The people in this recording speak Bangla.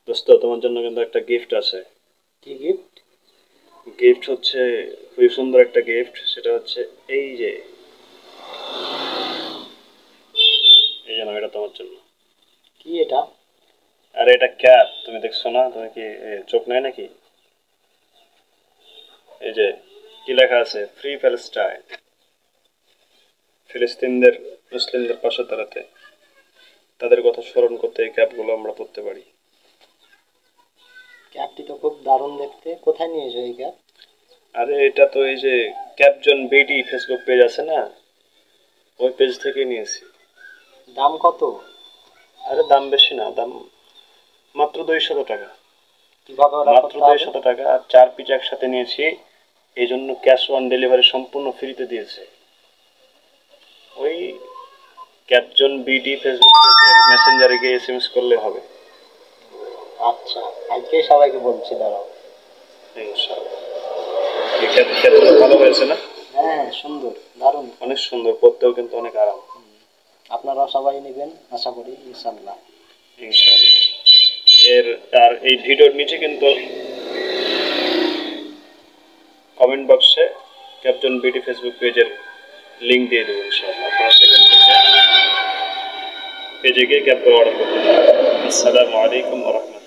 দোস্ত, তোমার জন্য কিন্তু একটা গিফট আছে। কি গিফট? গিফট হচ্ছে খুবই সুন্দর একটা গিফট। সেটা হচ্ছে এই যে, এই যে নাও, এটা তোমার জন্য। কি এটা? আরে এটা ক্যাপ, তুমি দেখছো না? তুমি কি চোখ নাই নাকি? এই যে কি লেখা আছে, ফ্রি প্যালেস্টাইন, ফিলিস্তিনদের মুসলিমদের পাশে দাঁড়াতে, তাদের কথা স্মরণ করতে এই ক্যাপগুলো আমরা পরতে পারি। ক্যাপটি তো খুব দারুণ দেখতে। কোথায় নিয়েছো এই ক্যাপ? আরে এটা তো এই যে ক্যাপজন বিডি ফেসবুক পেজ আছে না, ওই পেজ থেকে নিয়েছি। দাম কত? আরে দাম বেশি না, দাম মাত্র 200 টাকা। কিভাবে অর্ডার মাত্র করতে হবে? 200 টাকা, আর 4 পিস একসাথে নিয়েছি। এই জন্য ক্যাশ অন ডেলিভারি সম্পূর্ণ ফ্রিতে দিয়েছে। ওই ক্যাপজন বিডি ফেসবুক পেজের মেসেঞ্জারে গিয়ে এসএমএস করলে হবে। আচ্ছা, আজকেই সবাইকে বলছি, দাঁড়াও। ইনশাআল্লাহ। এই ক্যাপগুলো ভালো হয়েছে না? হ্যাঁ, সুন্দর, দারুণ। অনেক সুন্দর, পড়তেও কিন্তু অনেক আরাম। আপনারা সবাই নেবেন আশা করি, ইনশাল্লাহ। ইনশাআল্লাহ। এর আর এই ভিডিওর নিচে কিন্তু কমেন্ট বক্সে ক্যাপজন বিডি ফেসবুক পেজের লিঙ্ক দিয়ে দেবো। ইনশাআল্লাহ আপনারা সেখান থেকে পেজে গিয়ে ক্যাপগুলো অর্ডার করতে পারেন। আসসালামু আলাইকুম ওয়া রাহমাতুল্লাহ।